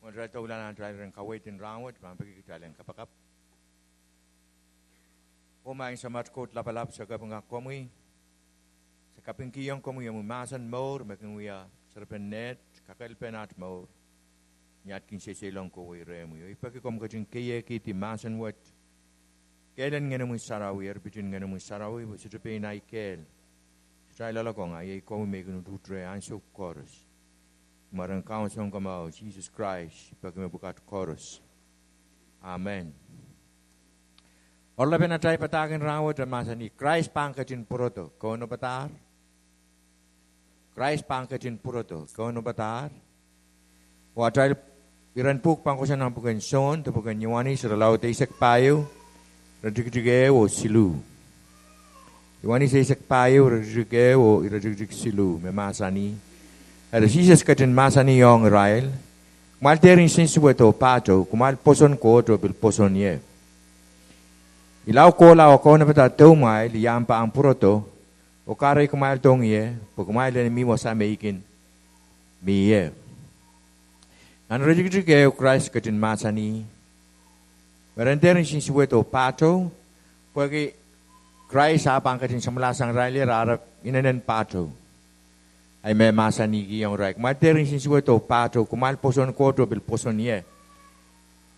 Moderator ulan antara yang kawitin rawat, bagi kita yang kapakap. Kumain samat kot lapalap sa kapangak komui. Sa kapingkiyong komui yung masan maur, makinguya serpenet, kakalpenat maur. Nyat kin seselong ko remu. Ipaki kom kajing kaya kiti masan wat. Kailan nga namun sarawi, erbitin nga namun sarawi, sutupin ay kel. Sa ilalakong ay komui may kunututre ansok chorus. Marang kawan song kamau Jesus Krais bagi membuka chorus. Amen. Orla benatay patakin rawat masa ni Krais pangkatin Pwurodo. Onopadahr. Krais pangkatin Pwurodo. Onopadahr. Waday iran puk pangkusan ng bukan son, tapukan Yohanes ralaw ta isak payo, radigdige o silu. Yohanes isak payo, radigdige o iradigdig silu. Memasa ni ada Jesus katin masa ni yong Israel. Kumal terin sinsuweto pato, kumal poson ko to bil poson ye. Ilaw ko lao ko na pata tumay liyam pa ang Pwurodo, o karay kumal tong ye, pag kumal na mimo sa meikin miye. Ang rejigdig o Krais katin masa ni, meron terin sinsuweto pato, pagi Krais apang katin sa malasang Israel rarap inanan pato. Ay may masa ni yung right. Materin sinsuweto pato, kumal poson ko to bil poson ye.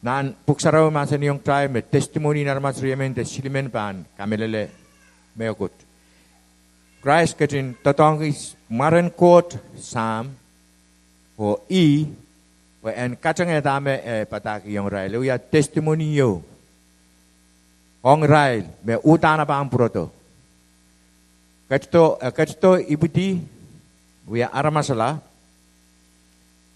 Nan puksaraw masa ni yung time, testimony na naman suriamente silimen pan, kamelele, mayokot. Krais katin tatongis maran kot sam, o o en kacang dame pataki yung right. Luya testimony yo. Ong right, may utana pa ang Pwurodo. Kachto ibuti, Wia aramasala,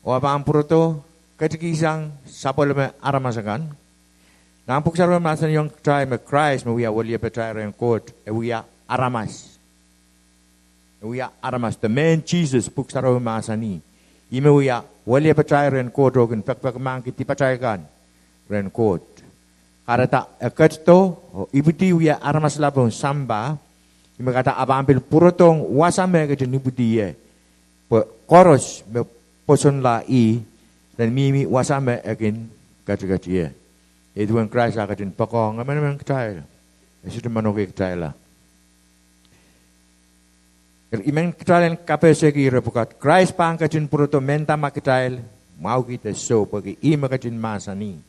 o apa ang Pwurodo, katikisang sapol me aramasagan. Nampuk sarwa masan yung try me Krais me wia wali petay ren court, wia aramas. Wia aramas, the man Jesus puk sarwa masani. Ime wia wali petay ren court ogun pek mang kiti petay kan ren court. Karata ekatto ibuti wia aramas labong samba, ime kata abampil Pwurodong wasame ke jenibuti ye. Koros me poson la dan mimi wasame akin kati ye. Itu yang Krais akatin pakong aman man kitail. Itu manoki kitaila. Imen kitail kapese ki repukat Krais pangkatin Pwurodo menta makitail mau kita so bagi ima katin masani.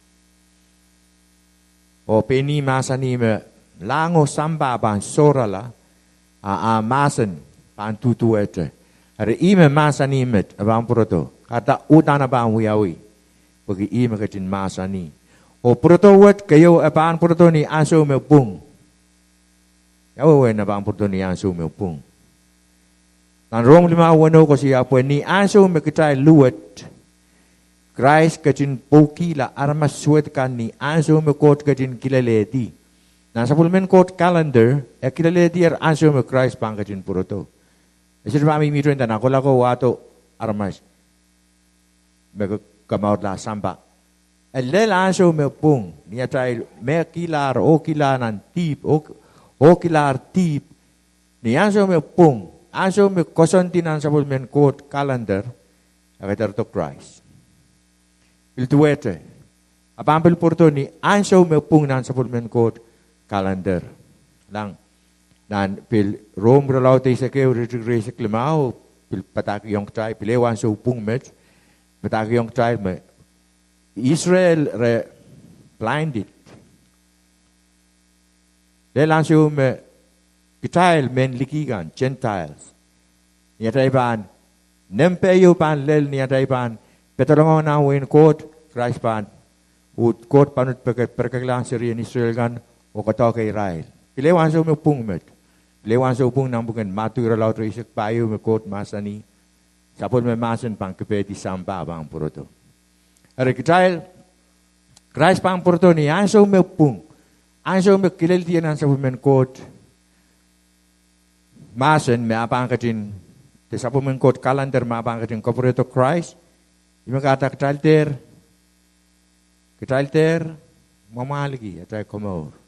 O peni masani me lango samba ban sorala a masan pan tutu ete. Hari ime masa ni met abang Pwurodo kata utana bang wiawi bagi ime katin masa ni. O Pwurodo wat kayo abang Pwurodo ni aso me pung. Yawe na abang Pwurodo ni aso me pung. Nan rong lima wano ko siya po ni aso me kitay luwat. Krais katin poki la armas suwet kan ni aso me kot katin kilaleti. Nan sa pulmen kot calendar kilaleti aso me Krais pang katin Pwurodo. Kasi mami mito yung tanako lako wato armas. Mega kamaut la samba. Elel anso me pung. Niya tayo me kilar o kilaran tip o kilar tip. Niya anso me pung. Anso me kosontinan sa pulmen quote calendar. Akatar to Krais. Iltuwete. Apampil Pwurodo ni anso me pung nan sa pulmen quote calendar. Lang. Dan pil Rome ralaw tayo sa kayo rizig limao, pil pataki yung try, pilewan sa upong met, pataki yung try, Israel re blinded. Lelan siya kitayl men likigan, Gentiles. Niya tayo pan, nempeyo pan lel niya tayo pan, petalongaw na huwin kot, Krais pan, kot panut perkaglaan siriyan Israel gan, o kataw kay Israel. Pilewan siya upong met. Lewan sa upong nang bukan matura law to isak payo me kot masani. Sapol me masan pang kepeti sampa bang Pwurodo. Are kitayl Krais pang Pwurodo ni anso me upong. Anso me kileltian ang sapol men kot. Masan me apang katin te sapol men kot calendar ma apang katin Pwurodo Krais. Ima kata kitayl ter mamaligi atay komor.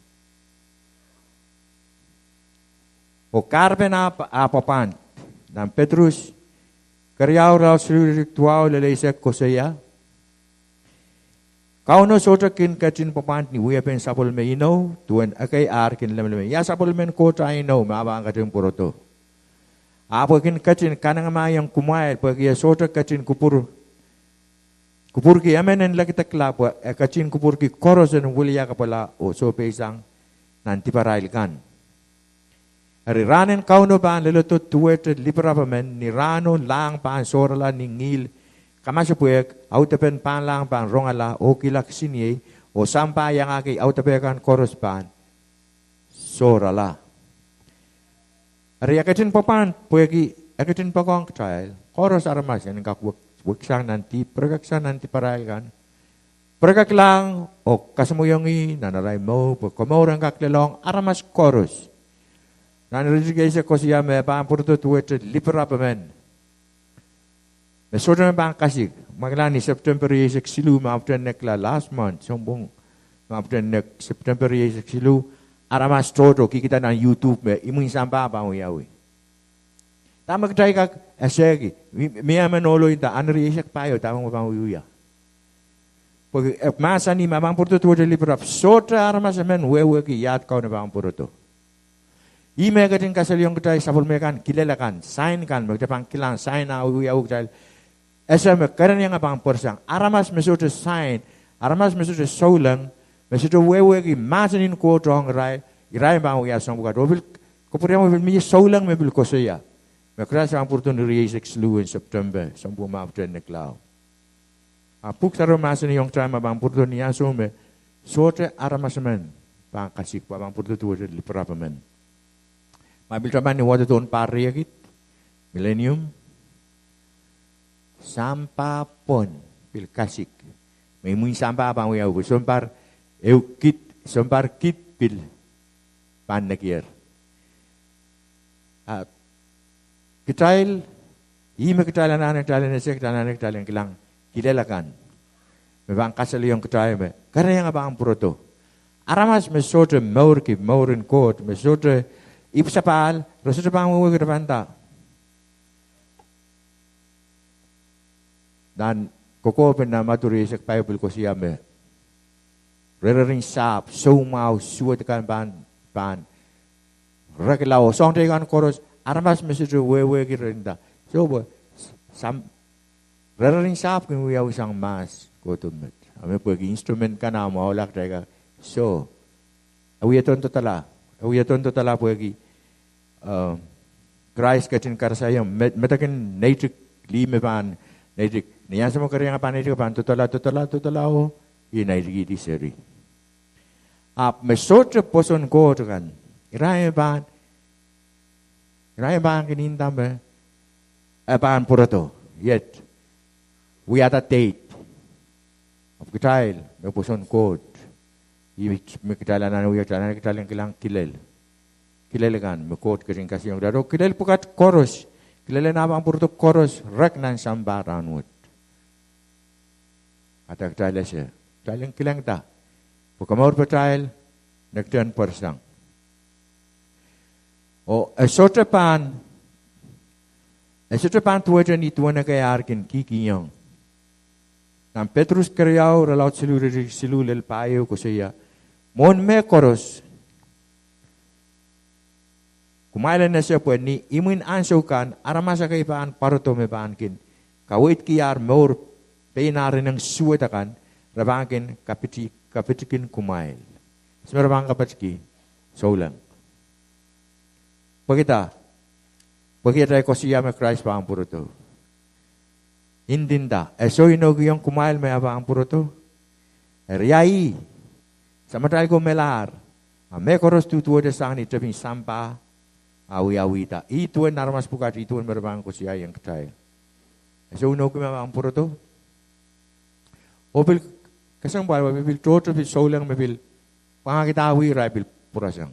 O karpe na apapan ng Petrus, karyaw raw spiritual lalaysek ko saya, Kau no sota kin Ketin papant ni wia pen sapol me ino tuen akai ar kin lem ya sapol men kota ino ma ba Ketin Pwurodo. Apo kin Ketin kanang ma yang kumail pagi sota Ketin kupur ki amenen lagi teklap Ketin kupur ki korosen wulia kapala o so pesang nanti parail kan. Hari ranen kau no ban lelo to tuet liberapa men ni rano lang pan sorala ni ngil kamasyo puek autapen pan lang pan rongala o kilak sinye o sampa yang aki autapekan koros pan sorala. Hari Ketin papan pueki Ketin pakong child koros aramas yang kak wiksang nanti pergaksan nanti parail kan. Pergak lang o kasamuyongi nanaray mo pagkomorang kaklelong aramas koros. Nan rizigay ko siya may Pahn Pwurodo tuwet liberapa men. May soda na kasig. Maglani September yesek silu maaften nekla last month. Sombong maaften nek September yesek silu. Aramas todo kikita na YouTube me imun sampa pa uyawi. Tama katay kak esegi. Miya manolo ita anri yesek payo tamang pa uyuya. Pag masa ni Pahn Pwurodo tuwet liberapa. Soda aramas men wewe ki yat kau na Pahn Pwurodo. Ime Ketin kasaliong katay sapol mekan kilelakan sign kan magdapang kilang sign na uyawag dahil esa mekaran yang apang persang aramas mesuto sign aramas mesuto solang mesuto wewe ki masanin ko tong rai bang uya sang buka dobil kopuriya mo bil solang me bil kosoya mekras Pahn Pwurodo ni 6 in September sambu maaften neklaw apuk saro masanin yung tama Pahn Pwurodo ni aso me sote aramas men pang kasik Pahn Pwurodo tuwa li perapa men. Mabil traman ni waktu tahun pari agit millennium sampa pon pil kasik may mun sampa apa uya u sompar kit pil pan nakier kitail ime kitailan anak kitailan kilang kilelakan memang kasal yung kitail me karena yang Pahn Pwurodo aramas mesote maurin kot mesote ipsapal, rasul Pahn Pwurodo kerapanta. Dan koko na maturi sa Bible ko siya me. Reraring sap, sumaw, suwatakan pan. Rakilaw, song tekan koros, aramas mesudo wewe kirinda. So, reraring sap kung uyaw isang mas, kotumit. Ame pagi instrument ka na, maulak tayo. So, awiyaton to tala pagi. Krais Ketin karsayang metakin native lime pan native niyan sa mga kariyang pan native pan tutala o native di seri mesotre poson ko kan irayan ban kinintam Pahn Pwurodo yet we are the date of kitail may poson ko may kitailan na kitailan kilang kilelekan mekot kering kasih yang daro kilel pukat koros kilele na Pahn Pwurodo koros rek nan sambaran wut kata kitail siya kitail kilang ta pukamor petail nekten persang o esote pan tuwajan ituan na kaya arkin kikiyang nam Petrus keryaw relaut silu lel payo ko siya mon me koros kumailan na siya po ni imun ansukan aramasa kay Pahn Pwurodo me paankin kawit kiyar more peinarin ng suwetakan rabankin kapitikin kumail semerabang kapatiki solang pagita ko siya me Krais Pahn Pwurodo indinda so inog yung kumail me Pahn Pwurodo riyai samatay ko melar me koros tutuwa de sang ni taping sampa awi-awita. Ituan naramas pukat, ituan merbang ko siya yang katay. So uno ko Pahn Pwurodo. Opil kasang bawa bil toto bil solang bil pangakitawi rai bil purasang.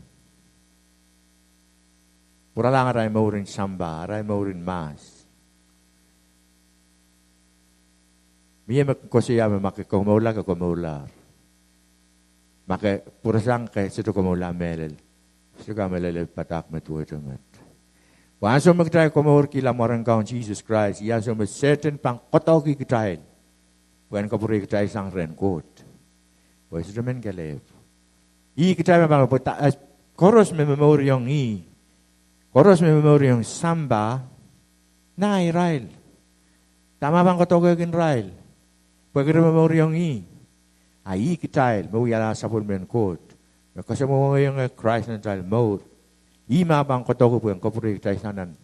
Pura lang rai maurin samba, rai maurin mas. Miya ko siya makikaumula ka kumula. Purasang kay sito kumula melel. Suka melele patak metuetemet. Waso magtay kumur kila morang kaun Jesus Christ. Yaso certain pang kotoki kitain. Bukan kapuri kitai sang renkot. Pues remen gelev. I kita memang koros memoriong i. Koros memoriong samba na Israel. Tama bang kotogo kin Israel. Pagkira memoriong i. Ai kita mau ya sapul men kot. Kasi mo yung Krais na Israel more. I mabang kotogo po yung kopuri kita sanan.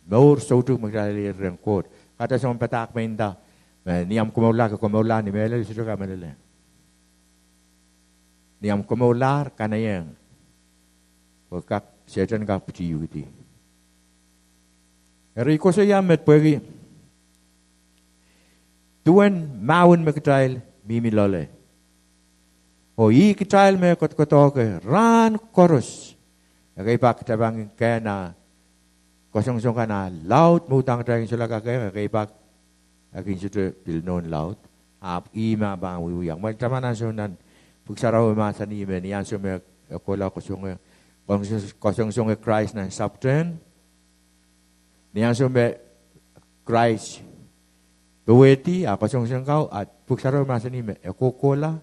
More sotu magdali rin kot. Kata sa mga patak mainda. Niyam kumula ni Mele siya ka Mele. Niyam kumular kanayang. Pagkak sejan ka pujiyu iti. Eriko sa yamet pagi. Tuan maun magdali mimilole. O i kitayal me kot-kotoke ran koros. Kaya pak tabang kaya na kosong-song ka na laut mutang tayo sila kaya pak akin siya bilnon laut. Ap ima bang wiyang. Magtamanan siya nan pugsaraw masa ni men yan siya me kola kosong-song Krais na sabten. Niyan siya me Krais Duweti, kosong-song kau at pugsaraw masa ni me kola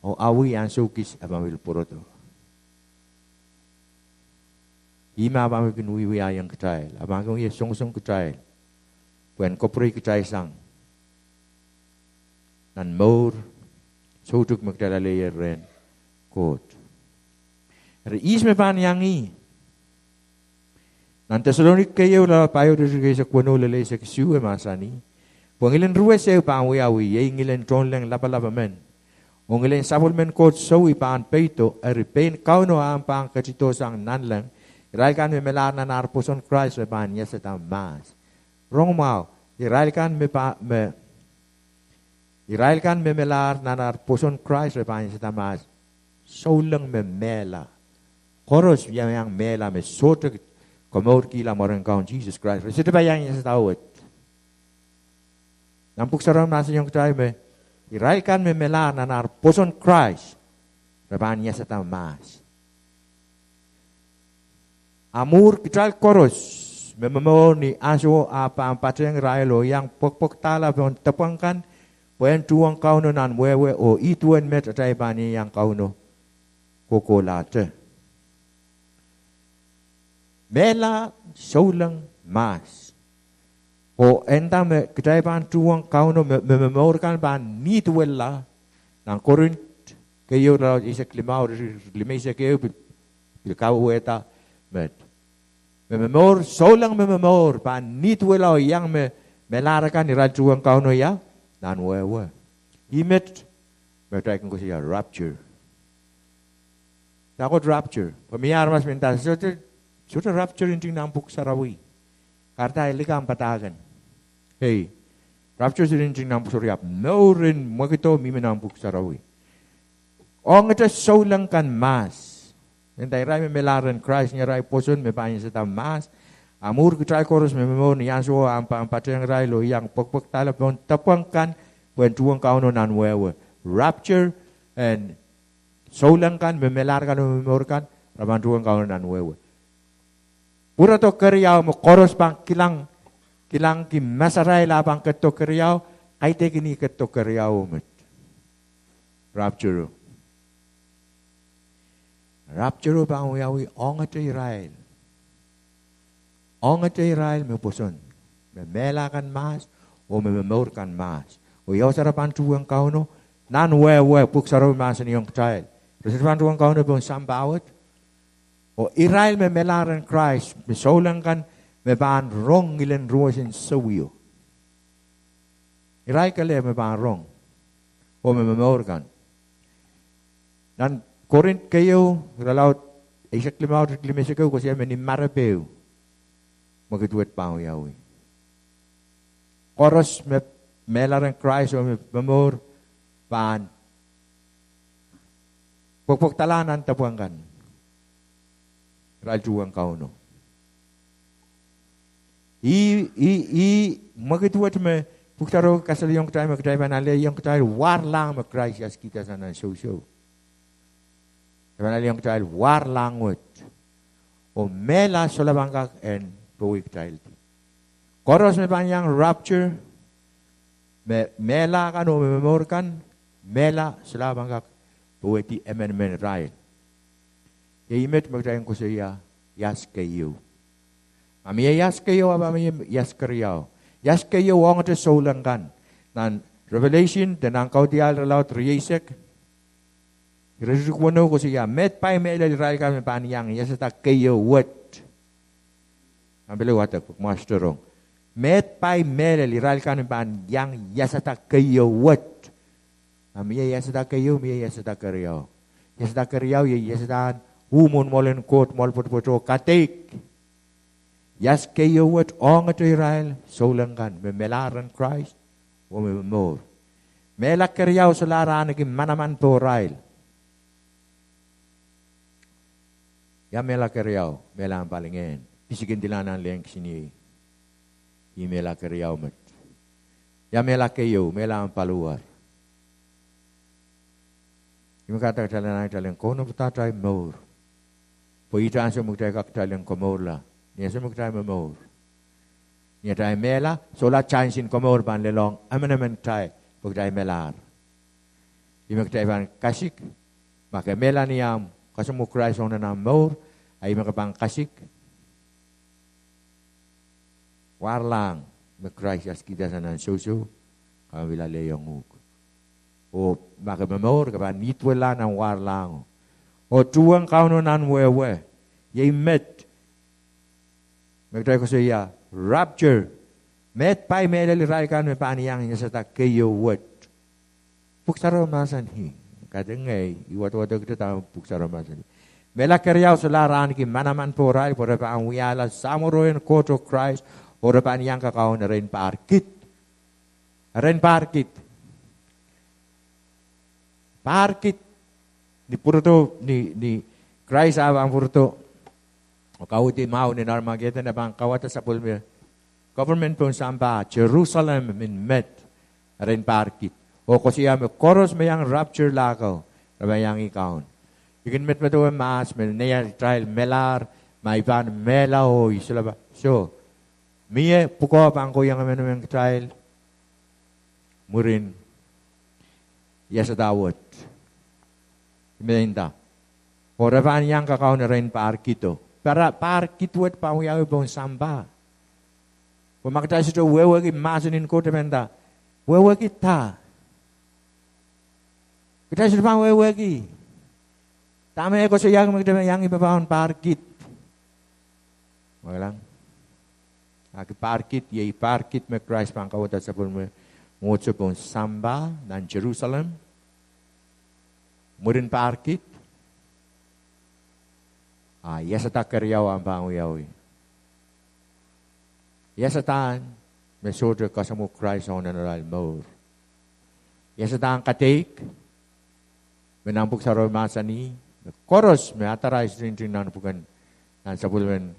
o awi ang sukis abamil Pwurodo. Ima abamil kinuwiwi ayang kitail. Abang kong song-song kitail. Puen kopri kitail sang. Nan maur. Sotuk magdalalayer ren. Kot. Reis me pan yang i. Nan Tesalonik kayo la payo dito sa kuwano lalay sa kisiwa masani. Puangilan ruwes sa'yo pa ang wiyawi. Ngilan tronlang lapa-lapa men. Ngilan sapul men kot sawi pa ang peito. Eripain kauno ang pang kachito sang nanlang. Iral kan me melar na narpuson Krais me pan yes at ang mas. Rong mau. Iral kan me melar na narpuson Krais me pan yes at ang mas. Solang me mela. Koros yang mela me soto komod kila morang kaun Jesus Christ. Sito ba yang yes at awet? Nampuk sarang nasa yung tayo me. Iral kan me melar na narpuson Krais me pan yes at ang mas. Amur kital koros memamo ni aso apa ampateng railo yang pok tala pon tepangkan puen tuang kauno nan wewe o ituen met atai bani yang kauno kokolate mela solang mas o enda me kitai ban tuang kauno memamorkan ban ni tuella nan korint kayo ra isa klimao limesa kayo bil kaweta met memor solang memor pan nit wala yang melarakan irajuang kauno ya nan wewe imet bertaik ko siya rapture takot rapture pamiar mas minta sudah rapture inting nampuk sarawi karta ilikam patagan hey rapture inting nampuk suriap norin magito mi nampuk sarawi ong ito solang kan mas Entay rai me melaran Krais niya rai poson me panyin sa tamas. Amur kitray koros me memon yan so ang pateng rai lo yang pok talap on tapangkan when tuang kauno nan wewe. Rapture and solang kan me melarkan me memorkan raman tuang kauno nan wewe. Pura to keryaw mo koros pang kilang ki masaray lapang keto keryaw ay tekini keto keryaw met. Rapture. Rapture pa ang wiyawi ongat Israel. Ongat Israel me poson. Me melakan mas o me memorkan mas. O yaw sarapan tuang kauno nan wewe puksaro mas niyong child. Sarapan tuang kauno pong sambawat. O Israel me melaran Krais me solang kan me baan rong ilan ruwasin sawiyo. Israel kale me baan rong o me memorkan. Nan Korint kayo, ralaut, isak limaw, limesa kayo, kasi may marapeo. Magituwet pa ang yawi. Koros, may melarang Krais, o may mamor, paan. Pagpagtalanan, tapuangkan. Raljuang kauno. Magituwet may, pagtaro, kasal yung tayo, magtayo manali, yung tayo, war lang, mag-Krais, as kita sa nan show. Yung child war language o mela solabangkak and buwig child. Koros me panyang rapture me mela kan o memorkan mela selabangak poeti emen rail. Ya imet magdayan ko siya yas kayo. Mami yas kayo mami yas kayo. Yas kayo wong te solangan. Nan Revelation dan angkau dial laut riesek. Rezuk wano ko siya met pai mela rail kami paniyang yas ta kayo what. Ambil watak masterong. Met pai mele liral kan ban yang yasata kayo what. Amia yasata kayo, mia yasata karyao. Yasata karyao ye yasata umun molen kot mol potpoto katik. Yas kayo what ong to Israel solangan me melaran Christ o me mor. Mela karyao solaran ki manaman po Israel. Ya mela karyao, mela ang palingen. Pisigin dilanan leng sini. Imela karyao met. Ya mela kayo, mela ang paluar. Yung kata talan ay talan kono patatay mor. Po itaan sa mugtay kaktalan komor la. Niya sa mugtay mamor. Niya tayo mela, sola chansin komor ban lelong, aman tay, pagtay melar. Yung mugtay ban kasik, maka mela niyam, kasumuk Krais on na mor, ay makapang kasik. Warlang, mag-Krais yas kita sa nan susu, kami bila leyong uk. O makamamor, kapa nitwala ng warlang. O tuwang kauno nan wewe, yay met. Magtay ko siya, rapture. Met pa'y melaliray ka may paniyang niya sa takayo wat. Puksaramasan hi. Kadangay, iwat-wata kita tayo puksaramasan hi. Mela karyaw sa laraan ki manaman po ray, pora pa ang wiyala, samuroyan koto Krais, pora pa niyang kakao na rin parkit. Rin parkit. Parkit. Ni Pwurodo, ni Krais ang Pwurodo. O kauti mau ni Armageddon na bang kawata sa pulmir. Government po samba, Jerusalem min met. Rin parkit. O kasi may koros may ang rapture lakaw. Rabay ang ikaon. Ikin met mato ang maas, may naya trial melar, may van melaw, isula ba? So, miye puko pa ang kuyang amin ng trial. Murin. Yasa dawat. Iminta. O raban yang kakao na rin parkito. Para parkitwat pa ang yaw ibang samba. Kung makita siya wewagi masanin ko temenda. Wewagi ta. Kita siya pang wewagi. Tama ko sa yang magdama yang ibabahon parkit. Magalang. Aki parkit, yay parkit me Krais pang kawata sa pulmo. Ngotso pong samba ng Jerusalem. Murin parkit. Yasata karyaw ang panguyawi. Yasatan, may soto kasamo Krais on and aral more. Yasatan katik, menampuk sa romasani, koros, may atarais rin nan bukan, nan sa pulmen,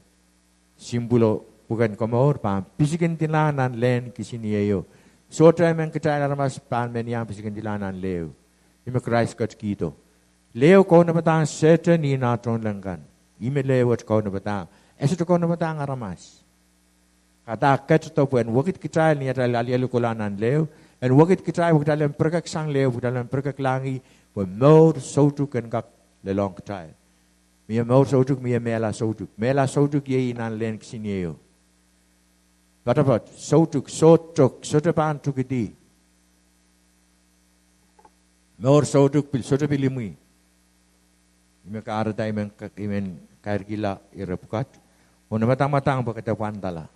simbolo, bukan komor, pang pisikin tilanan len kisiniyo. Soto ay men kitay naramas pan men yang pisikin tilanan leo. Ima Krais kat kito. Leo ko na batang seta ni natron langkan. Ime leo at ko na batang. Eto ko na batang aramas. Kata kat to puen wakit kitay niya talalialo kulanan leo. And wakit kitay wakit dalam perkak sang leo, wakit dalam perkak langi. Puen mor sotu kan kak lelong kitay. Mia mor sotuk, mia mela sotuk. Mela sotuk ye inan len kisiniyo. Batapat, sotuk, sotapan tukiti. Mor sotuk, sotapilimui. Ime kaaraday men kair gila irapukat. O na matang-matang pa kita pantala.